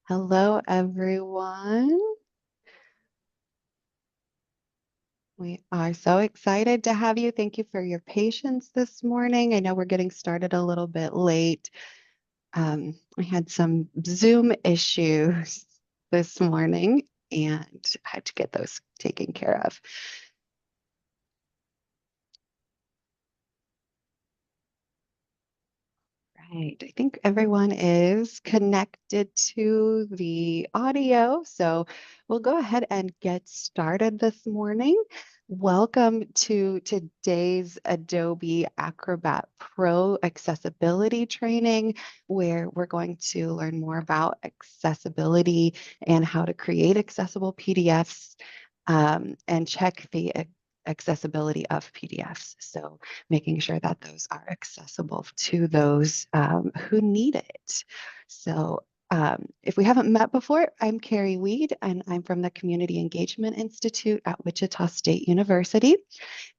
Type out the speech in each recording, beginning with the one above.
Hello, everyone. We are so excited to have you. Thank you for your patience this morning. I know we're getting started a little bit late. We had some Zoom issues this morning and had to get those taken care of. Right. I think everyone is connected to the audio. So we'll go ahead and get started this morning. Welcome to today's Adobe Acrobat Pro accessibility training, where we're going to learn more about accessibility and how to create accessible PDFs and check the accessibility of PDFs. So making sure that those are accessible to those who need it. So if we haven't met before, I'm Carrie Weed, and I'm from the Community Engagement Institute at Wichita State University.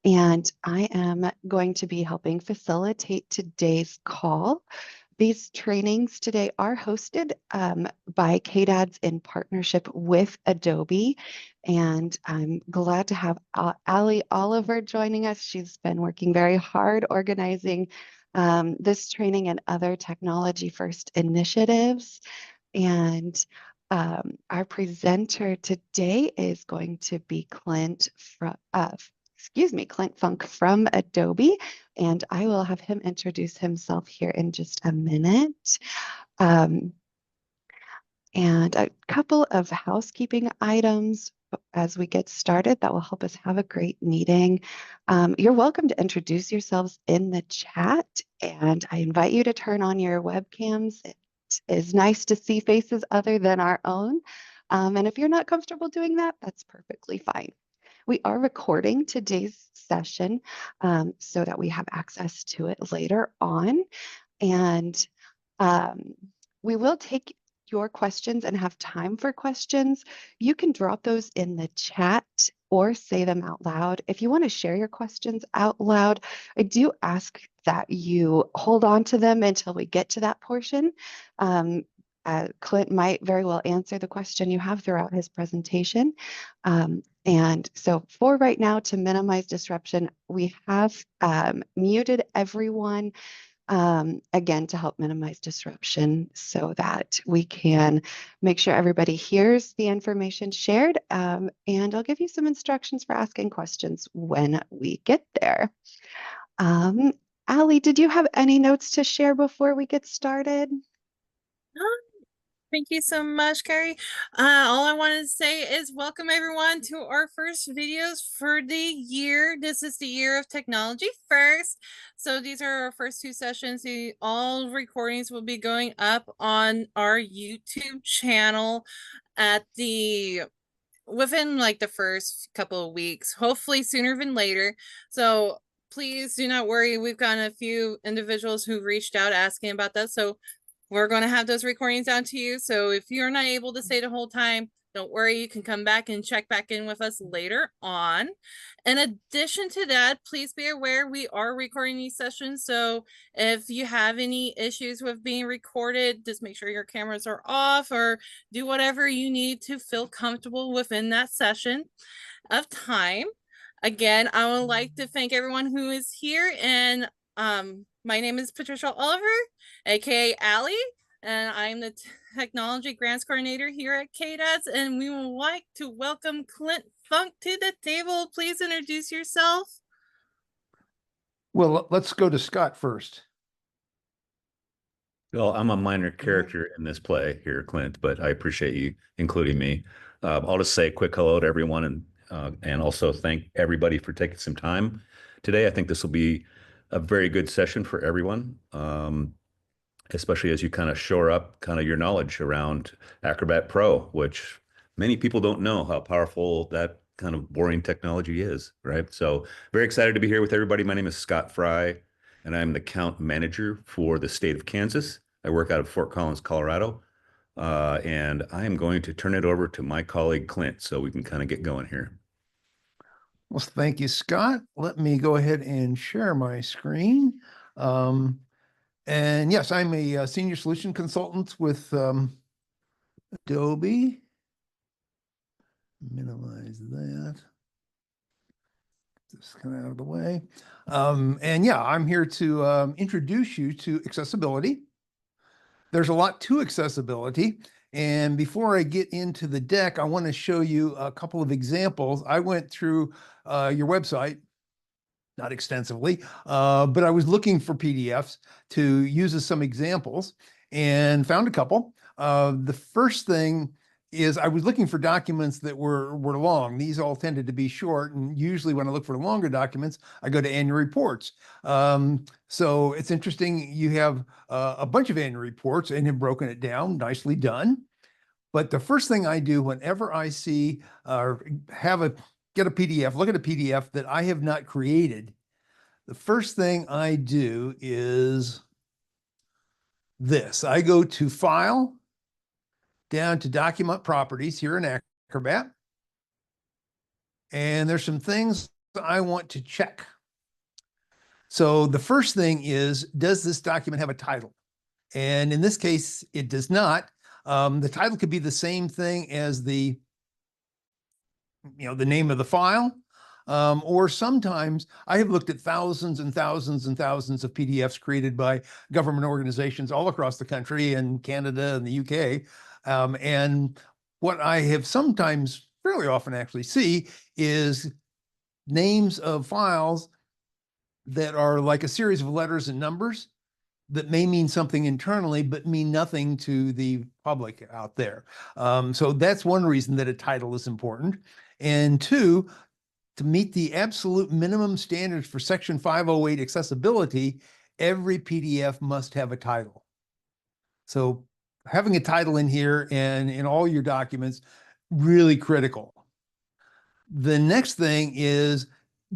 And I am going to be helping facilitate today's call. These trainings today are hosted by KDADS in partnership with Adobe. And I'm glad to have Ali Oliver joining us. She's been working very hard organizing this training and other technology first initiatives. And our presenter today is going to be Clint Funk from Adobe, and I will have him introduce himself here in just a minute. Um, and a couple of housekeeping items as we get started that will help us have a great meeting. You're welcome to introduce yourselves in the chat, and I invite you to turn on your webcams. It is nice to see faces other than our own. And if you're not comfortable doing that, that's perfectly fine. We are recording today's session so that we have access to it later on. And we will take your questions and have time for questions. You can drop those in the chat or say them out loud. If you want to share your questions out loud, I do ask that you hold on to them until we get to that portion. Clint might very well answer the question you have throughout his presentation. And so for right now, to minimize disruption, we have muted everyone again, to help minimize disruption so that we can make sure everybody hears the information shared. And I'll give you some instructions for asking questions when we get there. Ali, did you have any notes to share before we get started? Thank you so much, Carrie. All I wanted to say is welcome everyone to our first videos for the year. This is the year of technology first. So these are our first two sessions. All recordings will be going up on our YouTube channel within like the first couple of weeks, hopefully sooner than later. So please do not worry. We've gotten a few individuals who reached out asking about that. So we're going to have those recordings down to you. So if you're not able to stay the whole time, don't worry, you can come back and check back in with us later on. In addition to that, please be aware we are recording these sessions. So if you have any issues with being recorded, just make sure your cameras are off or do whatever you need to feel comfortable within that session of time. Again, I would like to thank everyone who is here, and my name is Patricia Oliver, aka Ali, and I'm the Technology Grants Coordinator here at KDADS, and we would like to welcome Clint Funk to the table. Please introduce yourself. Well, let's go to Scott first. Well, I'm a minor character in this play here, Clint, but I appreciate you including me. I'll just say a quick hello to everyone and also thank everybody for taking some time today. I think this will be a very good session for everyone, especially as you kind of shore up kind of your knowledge around Acrobat Pro, which many people don't know how powerful that kind of boring technology is, right? So very excited to be here with everybody. My name is Scott Fry, and I'm the account manager for the state of Kansas. I work out of Fort Collins, Colorado, and I am going to turn it over to my colleague Clint so we can kind of get going here. Well, thank you, Scott. Let me go ahead and share my screen. And yes, I'm a senior solution consultant with Adobe. Minimize that. Just kind of out of the way. And yeah, I'm here to introduce you to accessibility. There's a lot to accessibility. And before I get into the deck, I want to show you a couple of examples. I went through your website, not extensively, but I was looking for PDFs to use as some examples and found a couple. The first thing is I was looking for documents that were long. These all tended to be short, and usually when I look for longer documents, I go to annual reports. So it's interesting. You have a bunch of annual reports and have broken it down. Nicely done. But the first thing I do whenever I see or get a PDF, look at a PDF that I have not created, the first thing I do is this. I go to File, down to Document Properties here in Acrobat. And there's some things I want to check. So the first thing is, does this document have a title? And in this case, it does not. The title could be the same thing as the name of the file. Or sometimes I have looked at thousands and thousands and thousands of PDFs created by government organizations all across the country and Canada and the UK. And what I have sometimes, fairly often actually see, is names of files that are like a series of letters and numbers that may mean something internally, but mean nothing to the public out there. So that's one reason that a title is important. And two, to meet the absolute minimum standards for Section 508 accessibility, every PDF must have a title. So having a title in here and in all your documents, really critical. The next thing is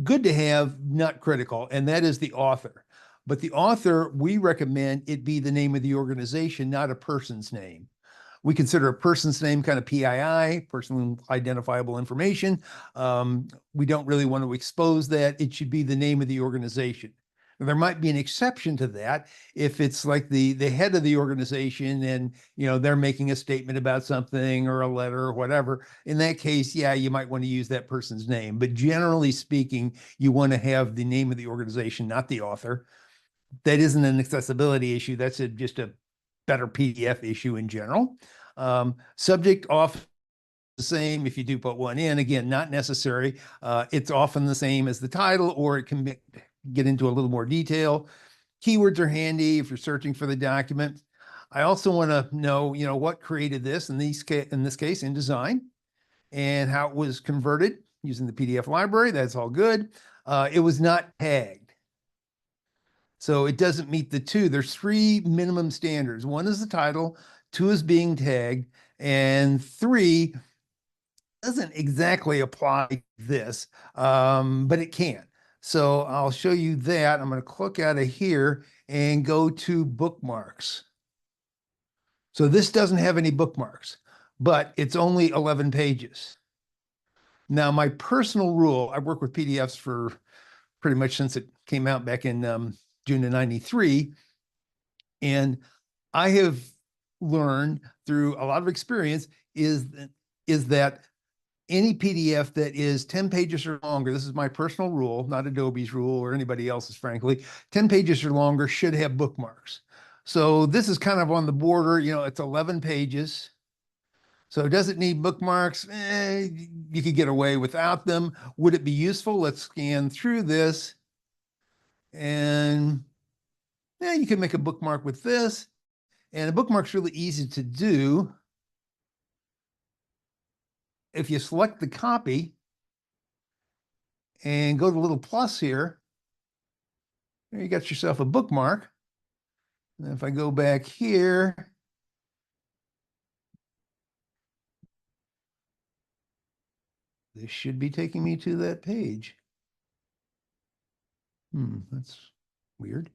good to have, not critical, and that is the author. But the author, we recommend it be the name of the organization, not a person's name. We consider a person's name kind of PII, personal identifiable information. We don't really want to expose that. It should be the name of the organization. Now, there might be an exception to that if it's like the head of the organization and they're making a statement about something or a letter or whatever. In that case, yeah, you might want to use that person's name. But generally speaking, you want to have the name of the organization, not the author. That isn't an accessibility issue. That's just a better PDF issue in general. Subject often the same if you do put one in. Again, not necessary. It's often the same as the title, or it can get into a little more detail. Keywords are handy if you're searching for the document. I also want to know, what created this in this case, InDesign, and how it was converted using the PDF library. That's all good. It was not tagged. So it doesn't meet the two. There's three minimum standards. One is the title, two is being tagged, and three doesn't exactly apply this, but it can. So I'll show you that. I'm going to click out of here and go to bookmarks. So this doesn't have any bookmarks, but it's only 11 pages. Now, my personal rule, I've worked with PDFs for pretty much since it came out back in June of '93. And I have learned through a lot of experience is that any PDF that is 10 pages or longer, this is my personal rule, not Adobe's rule or anybody else's, frankly, 10 pages or longer should have bookmarks. So this is kind of on the border, it's 11 pages. So does it need bookmarks? You could get away without them. Would it be useful? Let's scan through this. And yeah, you can make a bookmark with this. And a bookmark's really easy to do. If you select the copy and go to the little plus here, there you got yourself a bookmark. And if I go back here, this should be taking me to that page. That's weird.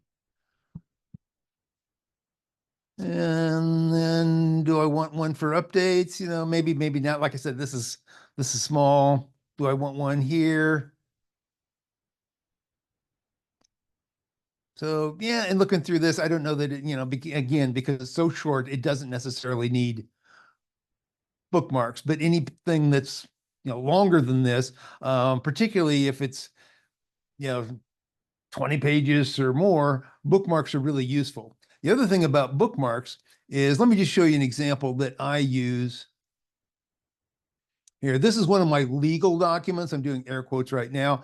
And then do I want one for updates? Maybe not. Like I said, this is small. Do I want one here? So yeah, and looking through this, I don't know that it, again, because it's so short, it doesn't necessarily need bookmarks, but anything that's, longer than this, particularly if it's, 20 pages or more, bookmarks are really useful. The other thing about bookmarks is, let me just show you an example that I use here. This is one of my legal documents. I'm doing air quotes right now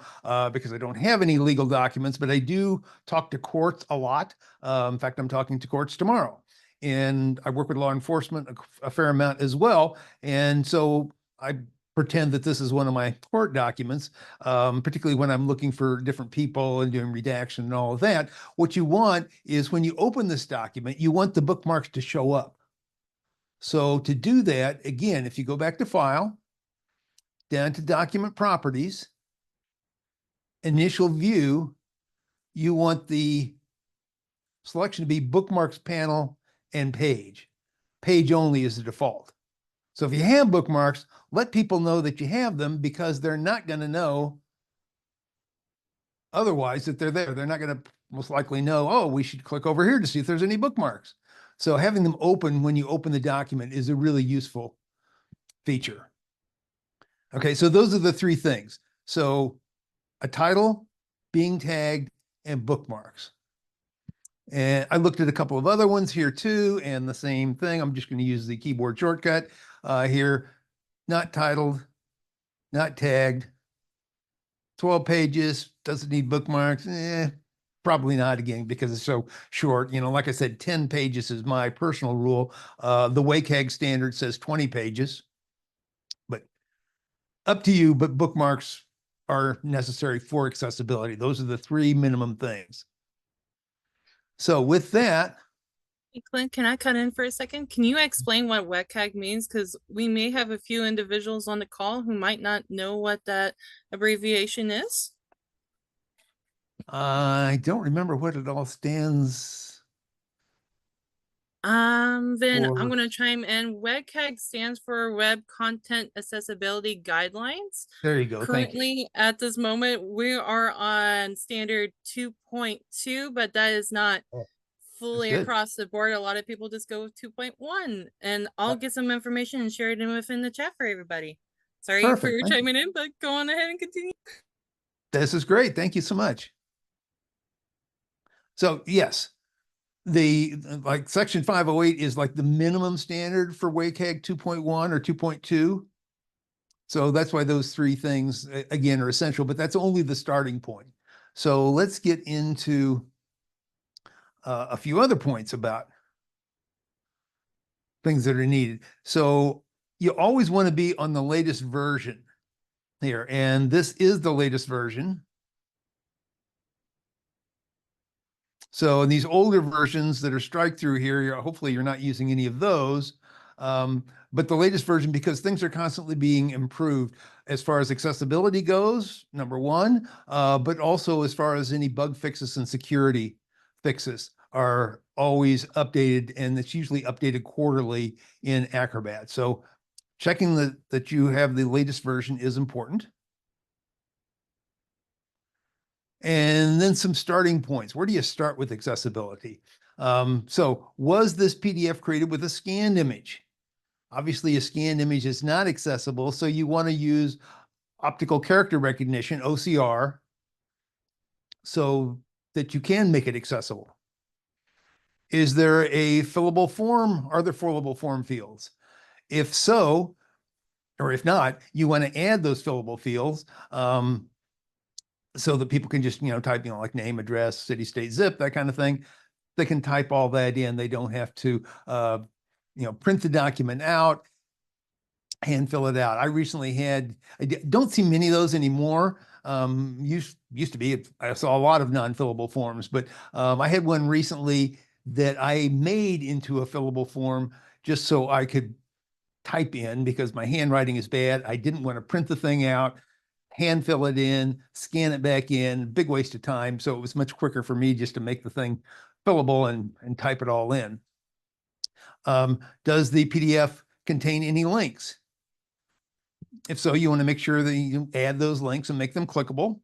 because I don't have any legal documents, but I do talk to courts a lot. In fact, I'm talking to courts tomorrow. And I work with law enforcement a fair amount as well. And so I pretend that this is one of my court documents, particularly when I'm looking for different people and doing redaction and all of that. What you want is, when you open this document, you want the bookmarks to show up. So to do that, again, if you go back to File, down to Document Properties, Initial View, you want the selection to be Bookmarks Panel and Page. Page only is the default. So if you have bookmarks, let people know that you have them, because they're not going to know otherwise that they're there. They're not going to most likely know, oh, we should click over here to see if there's any bookmarks. So having them open when you open the document is a really useful feature. Okay, so those are the three things. So a title, being tagged, and bookmarks. And I looked at a couple of other ones here too, and the same thing. I'm just going to use the keyboard shortcut here. Not titled, not tagged, 12 pages, doesn't need bookmarks. Probably not, again, because it's so short. Like I said, 10 pages is my personal rule. The WCAG standard says 20 pages, but up to you. But bookmarks are necessary for accessibility. Those are the three minimum things. So with that, Hey, Clint, can I cut in for a second? Can you explain what WCAG means? Because we may have a few individuals on the call who might not know what that abbreviation is. I don't remember what it all stands. Then I'm for. going to chime in. WCAG stands for Web Content Accessibility Guidelines. There you go. Thank you. Currently, at this moment, we are on standard 2.2, but that is not fully good. across the board. A lot of people just go with 2.1, and I'll get some information and share it within the chat for everybody. Sorry for Perfect. your Thank you. chiming in, but go on ahead and continue. This is great. Thank you so much. So yes, like section 508 is like the minimum standard for WCAG 2.1 or 2.2. So that's why those three things, again, are essential, but that's only the starting point. So let's get into a few other points about things that are needed. So you always want to be on the latest version here, and this is the latest version. So in these older versions that are strike through here, hopefully you're not using any of those. But the latest version, because things are constantly being improved as far as accessibility goes, number one, but also as far as any bug fixes and security fixes are always updated, and it's usually updated quarterly in Acrobat. So checking that you have the latest version is important. And then some starting points. Where do you start with accessibility? So was this PDF created with a scanned image? Obviously, a scanned image is not accessible, so you want to use optical character recognition, OCR, so that you can make it accessible. Is there a fillable form? Are there fillable form fields? If so, or if not, you want to add those fillable fields so that people can just, type, like name, address, city, state, zip, that kind of thing. They can type all that in. They don't have to, print the document out, hand fill it out. I recently had, I don't see many of those anymore. Used to be, I saw a lot of non-fillable forms, but I had one recently that I made into a fillable form just so I could type in, because my handwriting is bad. I didn't want to print the thing out, hand fill it in, scan it back in, big waste of time. So it was much quicker for me just to make the thing fillable and type it all in. Does the PDF contain any links? If so, you want to make sure that you add those links and make them clickable.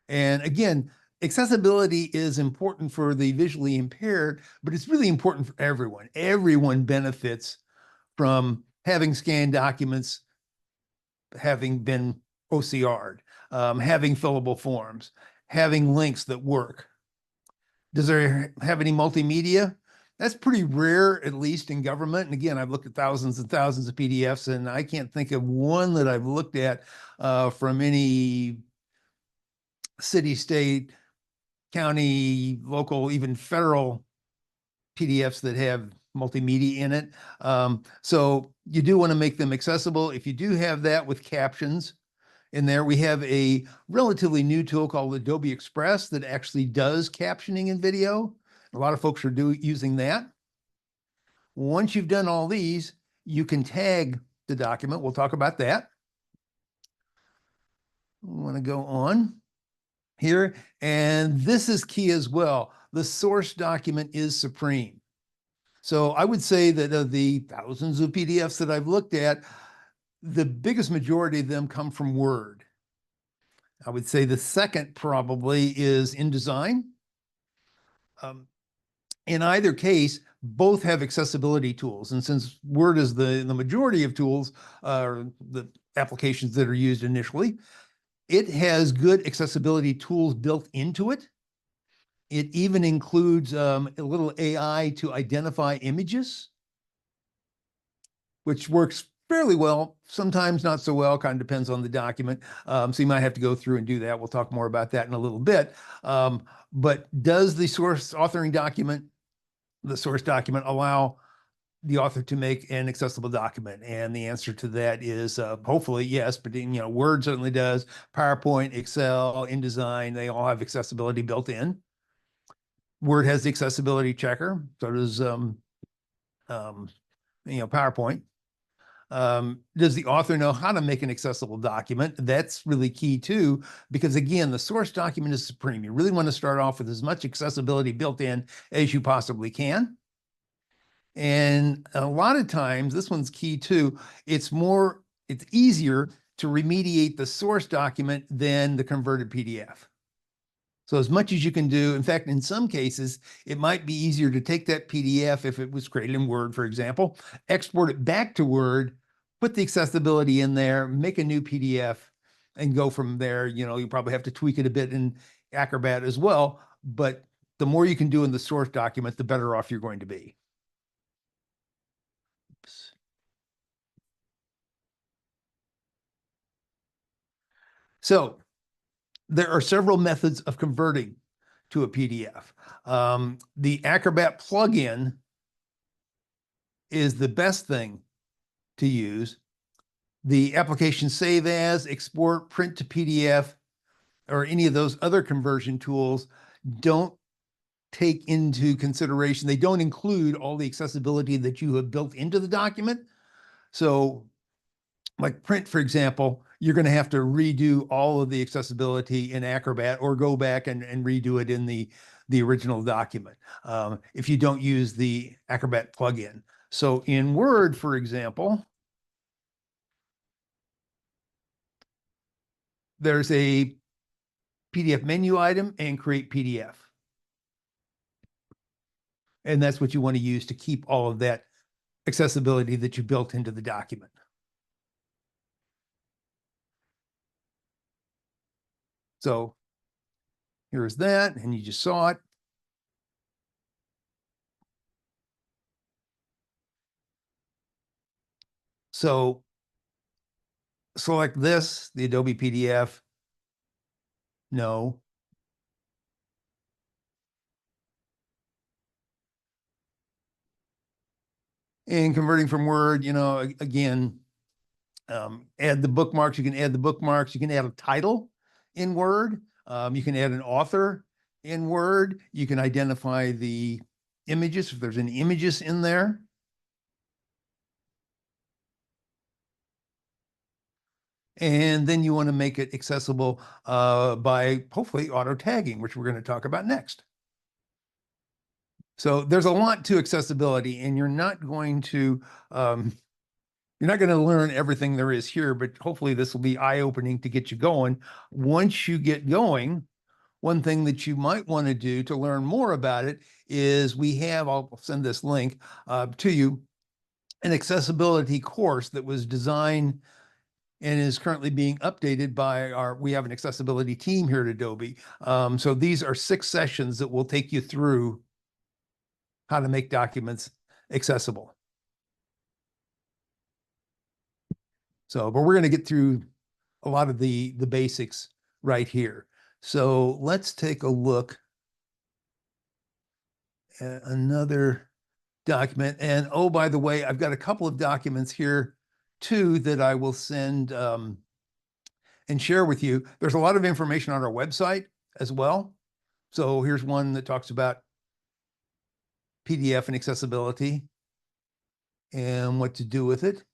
And again, accessibility is important for the visually impaired, but it's really important for everyone. Everyone benefits from having scanned documents having been OCR'd, having fillable forms, having links that work. Does there have any multimedia? That's pretty rare, at least in government. And again, I've looked at thousands and thousands of PDFs, and I can't think of one that I've looked at from any city, state, county, local, even federal PDFs that have multimedia in it. So you do want to make them accessible. If you do have that with captions in there, we have a relatively new tool called Adobe Express that actually does captioning in video. A lot of folks are using that. Once you've done all these, you can tag the document. We'll talk about that. I want to go on here, and this is key as well. The source document is supreme. So I would say that of the thousands of PDFs that I've looked at, the biggest majority of them come from Word. I would say the second probably is InDesign. In either case, both have accessibility tools. And since Word is the majority of tools, the applications that are used initially, it has good accessibility tools built into it. It even includes a little AI to identify images, which works fairly well, sometimes not so well, kind of depends on the document. So you might have to go through and do that. We'll talk more about that in a little bit. But does the source document allow the author to make an accessible document? And the answer to that is hopefully yes, but Word certainly does. PowerPoint, Excel, InDesign, they all have accessibility built in. Word has the accessibility checker, so does PowerPoint. Does the author know how to make an accessible document? That's really key too, because again, the source document is supreme. You really want to start off with as much accessibility built in as you possibly can. And a lot of times, this one's key too, it's easier to remediate the source document than the converted PDF. So as much as you can do, in fact, in some cases, it might be easier to take that PDF, if it was created in Word, for example, export it back to Word, put the accessibility in there, make a new PDF, and go from there. You probably have to tweak it a bit in Acrobat as well, but the more you can do in the source document, the better off you're going to be. Oops. So there are several methods of converting to a PDF. The Acrobat plugin is the best thing to use. The application Save As, Export, Print to PDF, or any of those other conversion tools don't take into consideration, they don't include all the accessibility that you have built into the document. So like Print, for example, you're going to have to redo all of the accessibility in Acrobat or go back and redo it in the original document if you don't use the Acrobat plugin. So in Word, for example, there's a PDF menu item and create PDF. And that's what you want to use to keep all of that accessibility that you built into the document. So here's that, and you just saw it. So select this, the Adobe PDF. No. And converting from Word, again, add the bookmarks. You can add the bookmarks. You can add a title in Word. You can add an author in Word. You can identify the images if there's any images in there. And then you want to make it accessible by hopefully auto tagging, which we're going to talk about next. So there's a lot to accessibility, and you're not going to learn everything there is here, but hopefully this will be eye-opening to get you going. Once you get going, one thing that you might want to do to learn more about it is I'll send this link to you. an accessibility course that was designed and is currently being updated by we have an accessibility team here at Adobe. So these are 6 sessions that will take you through how to make documents accessible. So, but we're going to get through a lot of the basics right here. So let's take a look at another document. And oh, by the way, I've got a couple of documents here too that I will send and share with you. There's a lot of information on our website as well. So here's one that talks about PDF and accessibility and what to do with it.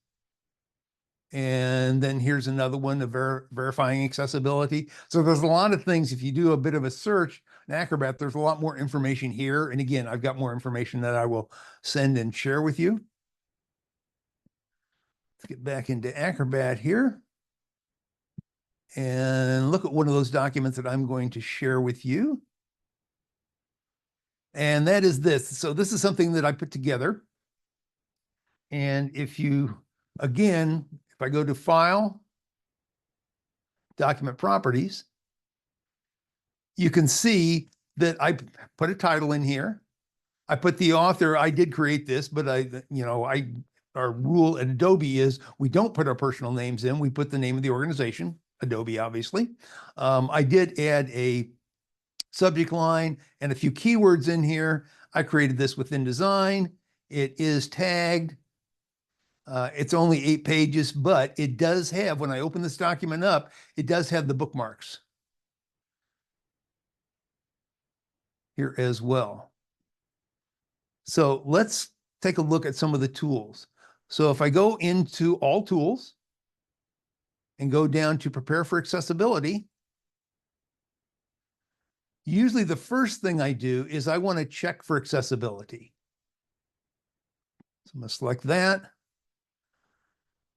And then here's another one of verifying accessibility. So there's a lot of things. If you do a bit of a search in Acrobat, there's a lot more information here. And again, I've got more information that I will send and share with you. Let's get back into Acrobat here and look at one of those documents that I'm going to share with you. And that is this. So this is something that I put together. And if you, again, if I go to File, Document Properties, you can see that I put a title in here. I put the author. I did create this, but our rule at Adobe is we don't put our personal names in. We put the name of the organization, Adobe, obviously. I did add a subject line and a few keywords in here. I created this within Design. It is tagged. It's only 8 pages, but it does have, when I open this document up, it does have the bookmarks here as well. So let's take a look at some of the tools. So if I go into All Tools and go down to Prepare for Accessibility, usually the first thing I do is I want to check for accessibility. So I'm going to select that.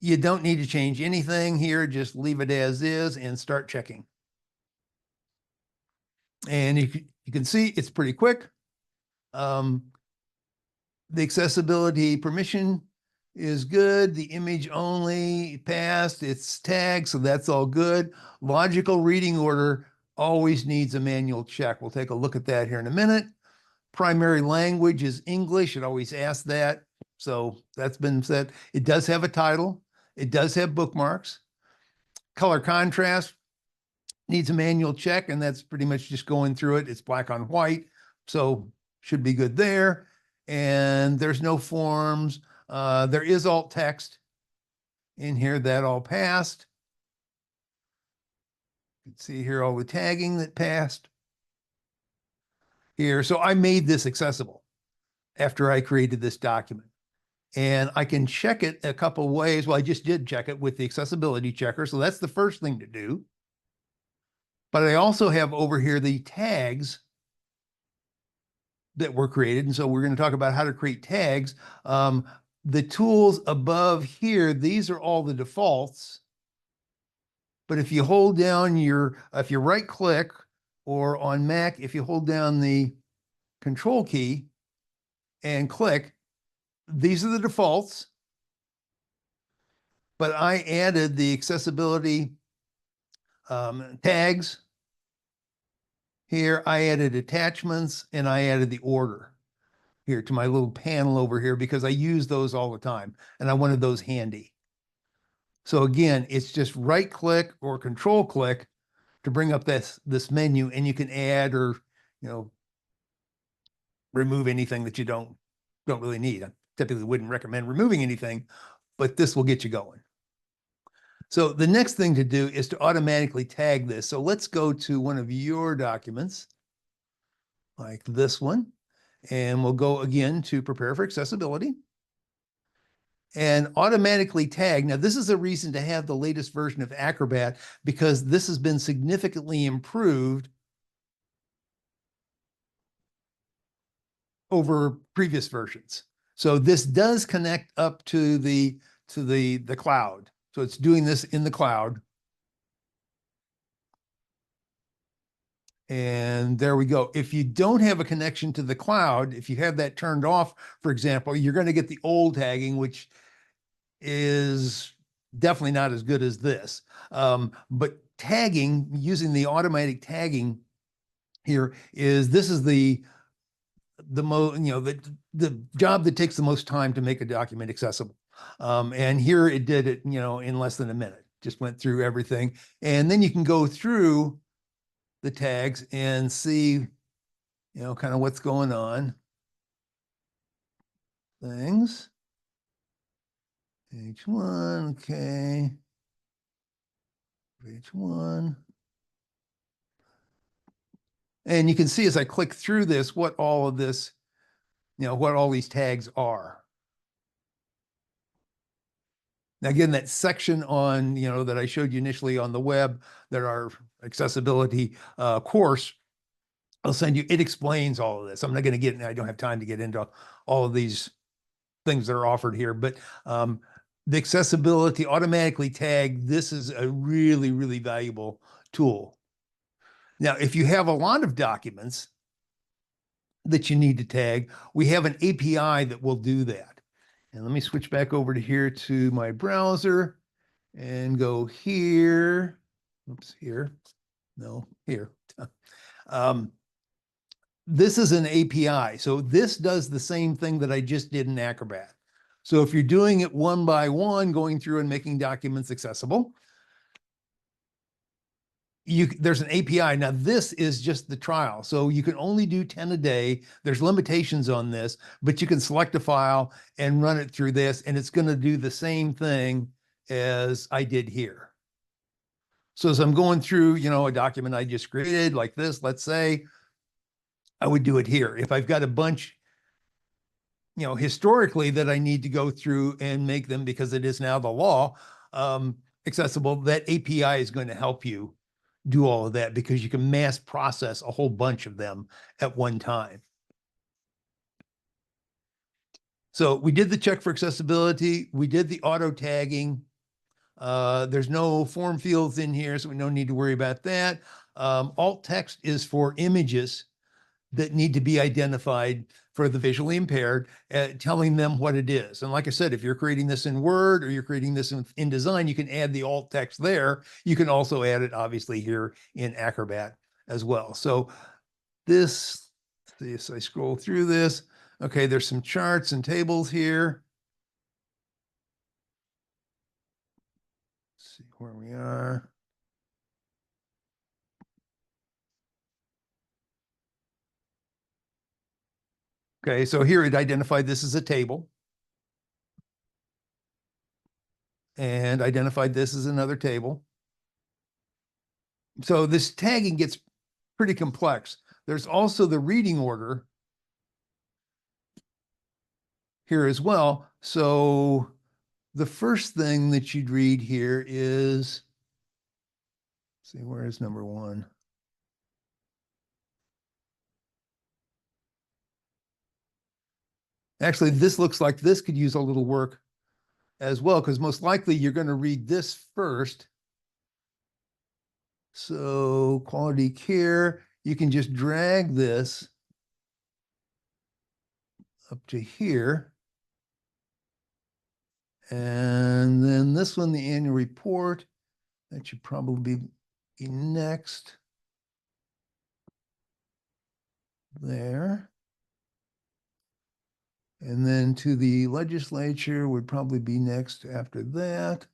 You don't need to change anything here. Just leave it as is and start checking. And you can see it's pretty quick. The accessibility permission is good. The image only passed. It's tagged, so that's all good. Logical reading order always needs a manual check. We'll take a look at that here in a minute. Primary language is English. It always asks that. So that's been said. It does have a title. It does have bookmarks. Color contrast needs a manual check, and that's pretty much just going through it. It's black on white, so should be good there. And there's no forms. There is alt text in here that all passed. You can see here all the tagging that passed here. So I made this accessible after I created this document. And I can check it a couple ways. Well, I just did check it with the accessibility checker. So that's the first thing to do. But I also have over here the tags that were created. And so we're going to talk about how to create tags. The tools above here, these are all the defaults. But if you hold down if you right click, or on Mac, if you hold down the Control key and click, these are the defaults, but I added the accessibility tags. Here, I added attachments and I added the order here to my little panel over here because I use those all the time and I wanted those handy. So again, it's just right click or control click to bring up this menu, and you can add or remove anything that you don't really need. I typically wouldn't recommend removing anything, but this will get you going. So the next thing to do is to automatically tag this. So let's go to one of your documents like this one, and we'll go again to Prepare for Accessibility and automatically tag. Now, this is a reason to have the latest version of Acrobat because this has been significantly improved over previous versions. So this does connect up to the cloud. So it's doing this in the cloud. And there we go. If you don't have a connection to the cloud, if you have that turned off, for example, you're going to get the old tagging, which is definitely not as good as this. But tagging, using the automatic tagging here this is the job that takes the most time to make a document accessible. And here it did it, in less than a minute, just went through everything. And then you can go through the tags and see, kind of what's going on. Things. Page 1, okay. Page 1. And you can see as I click through this, what all of this, what all these tags are. Now, again, that section on, that I showed you initially on the web, that our accessibility course, I'll send you, it explains all of this. I'm not going to get, I don't have time to get into all of these things that are offered here, but the accessibility automatically tag, this is a really, really valuable tool. Now, if you have a lot of documents that you need to tag, we have an API that will do that. And let me switch back over to here to my browser and go here. Oops, here. No, here. This is an API. So this does the same thing that I just did in Acrobat. So if you're doing it one by one, going through and making documents accessible, there's an API. Now, this is just the trial. So you can only do 10 a day. There's limitations on this, but you can select a file and run it through this, and it's going to do the same thing as I did here. So as I'm going through, a document I just created like this, let's say, I would do it here. If I've got a bunch, historically that I need to go through and make them, because it is now the law, accessible, that API is going to help you do all of that, because you can mass process a whole bunch of them at one time. So we did the check for accessibility. We did the auto tagging. There's no form fields in here, so we don't need to worry about that. Alt text is for images that need to be identified for the visually impaired, telling them what it is. And like I said, if you're creating this in Word or you're creating this in InDesign, you can add the alt text there. You can also add it, obviously, here in Acrobat as well. So this, as I scroll through this, okay, there's some charts and tables here. Let's see where we are. Okay, so here it identified this as a table. And identified this as another table. So this tagging gets pretty complex. There's also the reading order here as well. So the first thing that you'd read here is, let's see, where is number 1? Actually, this looks like this could use a little work as well, because most likely you're going to read this first. So quality care, you can just drag this up to here. And then this one, the annual report, that should probably be next. There. And then to the legislature would probably be next after that.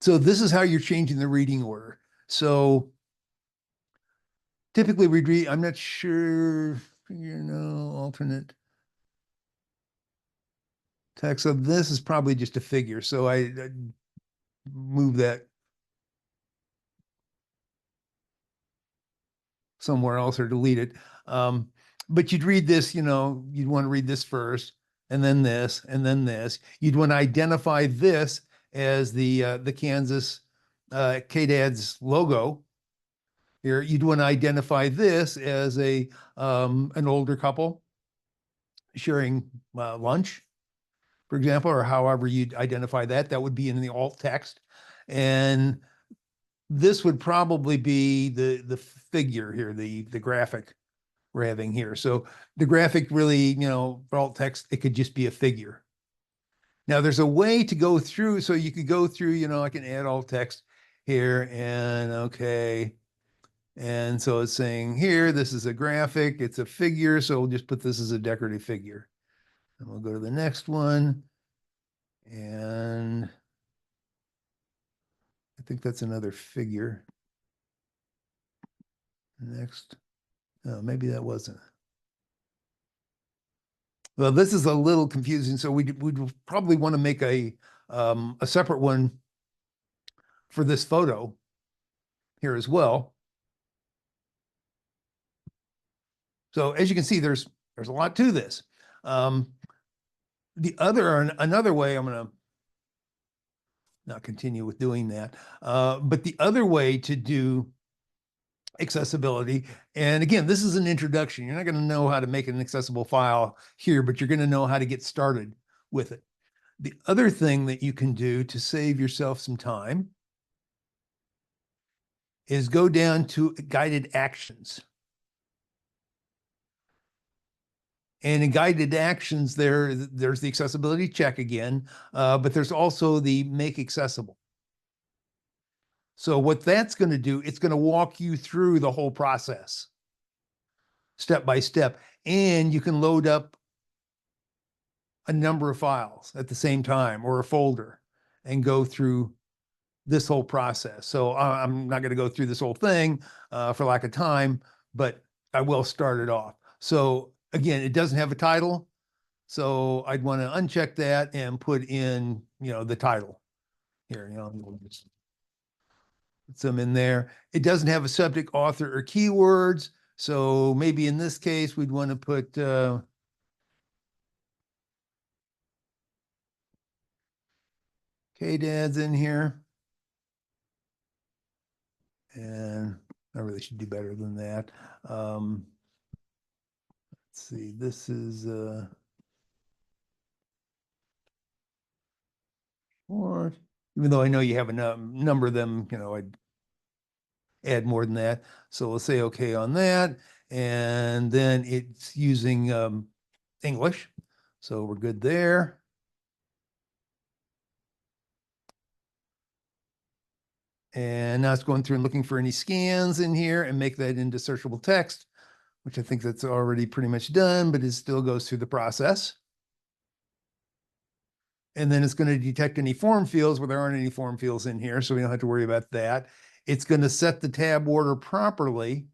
So this is how you're changing the reading order. So typically we'd read, I'm not sure, alternate text. So this is probably just a figure. So I move that somewhere else or delete it. But you'd read this, you'd want to read this first, and then this, and then this. You'd want to identify this as the Kansas KDADS logo. Here, you'd want to identify this as an older couple sharing lunch, for example, or however you'd identify that. That would be in the alt text. And this would probably be the figure here, the graphic we're having here. So the graphic really, you know, for alt text, it could just be a figure. Now there's a way to go through, so you could go through, you know, I can add alt text here and okay. And so it's saying here, this is a graphic, it's a figure, so we'll just put this as a decorative figure. And we'll go to the next one. And I think that's another figure. Next. Oh, maybe that wasn't. Well, this is a little confusing, so we'd probably want to make a separate one for this photo here as well. So as you can see, there's a lot to this. Another way, I'm going to not continue with doing that, but the other way to do accessibility, and again, this is an introduction. You're not going to know how to make an accessible file here, but you're going to know how to get started with it. The other thing that you can do to save yourself some time is go down to guided actions. And in guided actions, there's the accessibility check again, but there's also the make accessible. So what that's going to do, it's going to walk you through the whole process, step by step, and you can load up a number of files at the same time or a folder and go through this whole process. So I'm not going to go through this whole thing for lack of time, but I will start it off. So again, it doesn't have a title. So I'd want to uncheck that and put in, you know, the title here, you know, we'll just put some in there. It doesn't have a subject, author, or keywords. So maybe in this case, we'd want to put KDADS in here. And I really should do better than that. Let's see, this is or even though I know you have a number of them, you know, I'd add more than that. So we'll say okay on that. And then it's using English. So we're good there. And now it's going through and looking for any scans in here and make that into searchable text, which I think that's already pretty much done, but it still goes through the process. And then it's going to detect any form fields where there aren't any form fields in here, so we don't have to worry about that. It's going to set the tab order properly.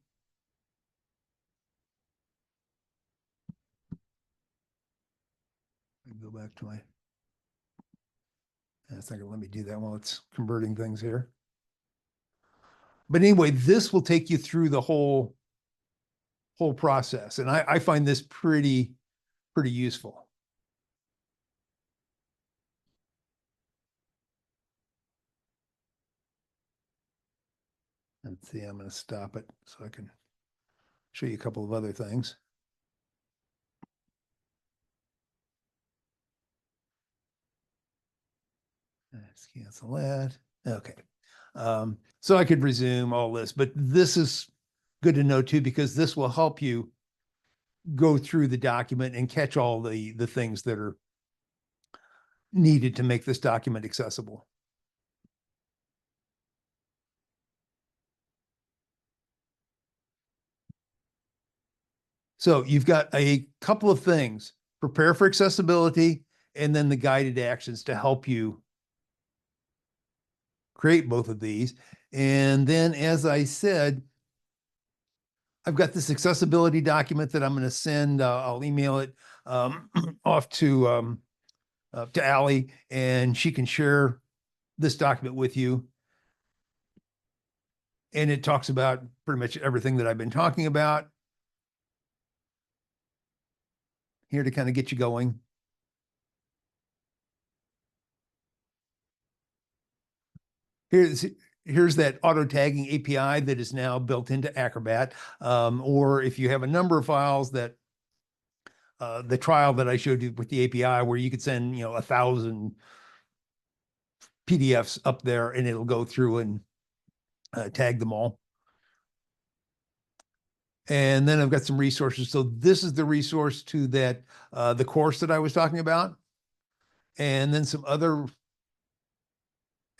Go back to my, it's not going to let me do that while it's converting things here. But anyway, this will take you through the whole process. And I find this pretty useful. Let's see, I'm going to stop it so I can show you a couple of other things. Let's cancel that. Okay. So I could resume all this, but this is good to know too, because this will help you go through the document and catch all the things that are needed to make this document accessible. So you've got a couple of things: prepare for accessibility, and then the guided actions to help you create both of these. And then, as I said, I've got this accessibility document that I'm going to send. I'll email it off to Allie, and she can share this document with you. And it talks about pretty much everything that I've been talking about here to kind of get you going. Here's that auto tagging API that is now built into Acrobat. Or if you have a number of files that the trial that I showed you with the API where you could send, 1,000 PDFs up there and it'll go through and tag them all. And then I've got some resources. So this is the resource to that, the course that I was talking about. And then some other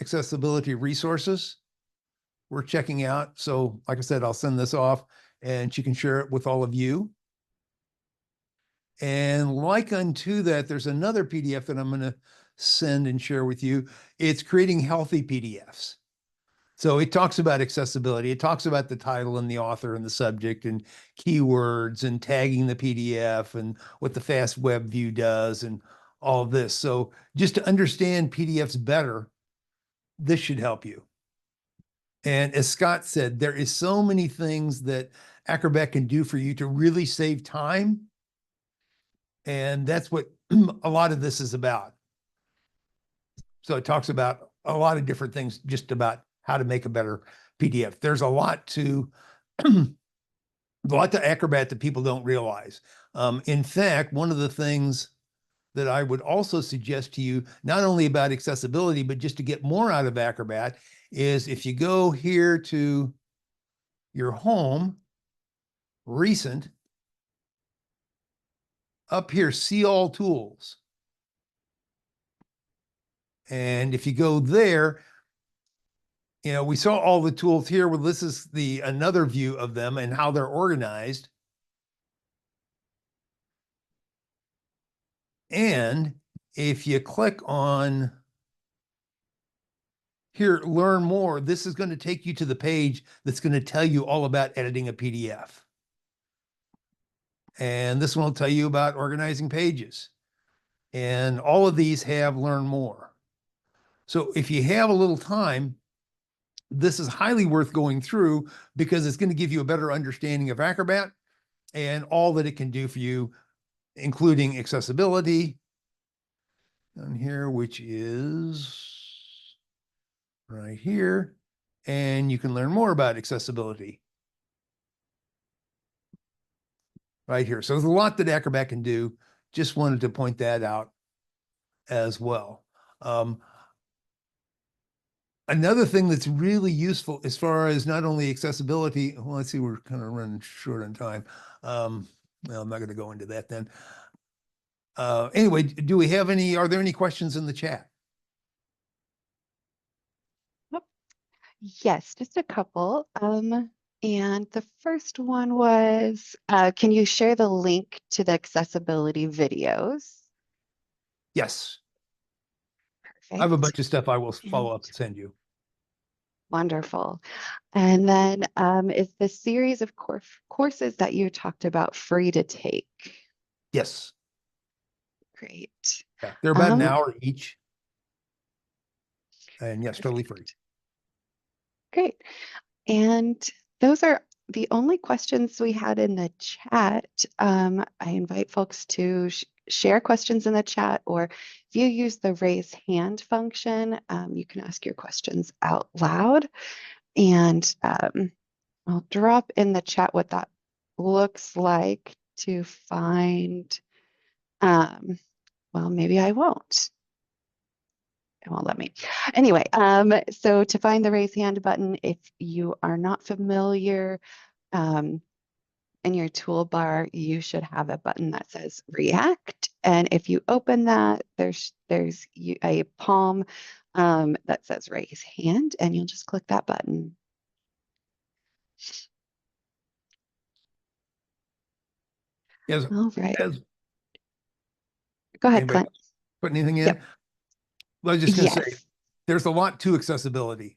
accessibility resources we're checking out. So like I said, I'll send this off and she can share it with all of you. And like unto that, there's another PDF that I'm going to send and share with you. It's creating healthy PDFs. So it talks about accessibility. It talks about the title and the author and the subject and keywords and tagging the PDF and what the fast web view does and all of this. So just to understand PDFs better, this should help you. And as Scott said, there is so many things that Acrobat can do for you to really save time. And that's what a lot of this is about. So it talks about a lot of different things just about how to make a better PDF. There's a lot to Acrobat that people don't realize. In fact, one of the things that I would also suggest to you, not only about accessibility, but just to get more out of Acrobat, is if you go here to your home, recent, up here, see all tools. And if you go there, you know, we saw all the tools here. Well, this is another view of them and how they're organized. And if you click on here, learn more, this is going to take you to the page that's going to tell you all about editing a PDF. And this one will tell you about organizing pages. And all of these have learn more. So if you have a little time, this is highly worth going through because it's going to give you a better understanding of Acrobat and all that it can do for you, including accessibility down here, which is right here. And you can learn more about accessibility right here. So there's a lot that Acrobat can do. Just wanted to point that out as well. Another thing that's really useful as far as not only accessibility, well, let's see, we're kind of running short on time. Well, I'm not going to go into that then. Anyway, are there any questions in the chat? Yes, just a couple. And the first one was, can you share the link to the accessibility videos? Yes. Perfect. I have a bunch of stuff I will follow up and send you. Wonderful. And then is the series of courses that you talked about free to take? Yes. Great. Yeah, they're about an hour each. And yes, totally free. Great. And those are the only questions we had in the chat. I invite folks to share questions in the chat, or if you use the raise hand function, you can ask your questions out loud. And I'll drop in the chat what that looks like to find, well, maybe I won't. It won't let me. Anyway, so to find the raise hand button, if you are not familiar, in your toolbar, you should have a button that says React. And if you open that, there's a palm that says raise hand, and you'll just click that button. Yes. All right. Go ahead, Clint. Put anything in? Yep. Well, I was just going to say, there's a lot to accessibility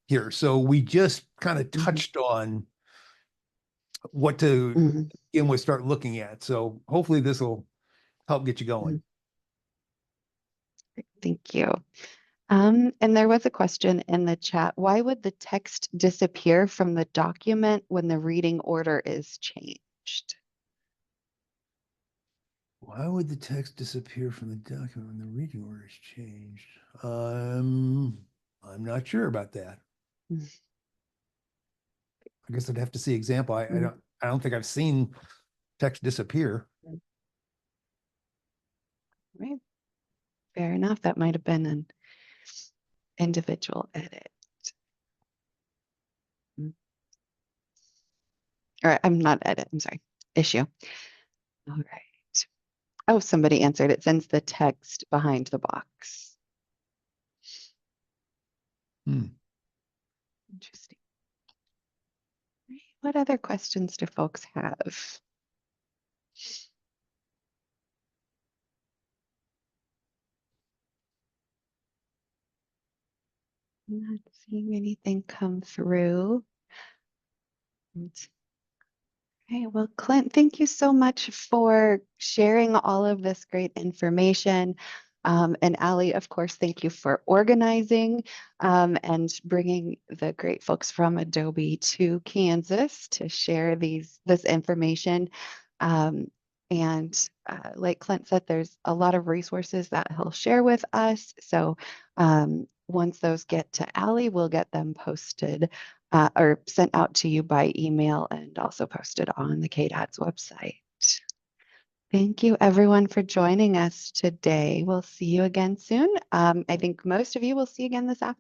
here. So we just kind of touched on what to begin with, start looking at. So hopefully this will help get you going. Thank you. And there was a question in the chat. Why would the text disappear from the document when the reading order is changed? Why would the text disappear from the document when the reading order is changed? I'm not sure about that. I guess I'd have to see example. I don't think I've seen text disappear. Right. Fair enough. That might have been an individual edit. or I'm not edit, I'm sorry, issue. All right. Oh, somebody answered. It sends the text behind the box. Interesting. Right, what other questions do folks have? I'm not seeing anything come through. Okay, well, Clint, thank you so much for sharing all of this great information. And Allie, of course, thank you for organizing and bringing the great folks from Adobe to Kansas to share this information. And like Clint said, there's a lot of resources that he'll share with us. So once those get to Allie, we'll get them posted or sent out to you by email and also posted on the KDADS website. Thank you everyone for joining us today. We'll see you again soon. I think most of you will see again this afternoon.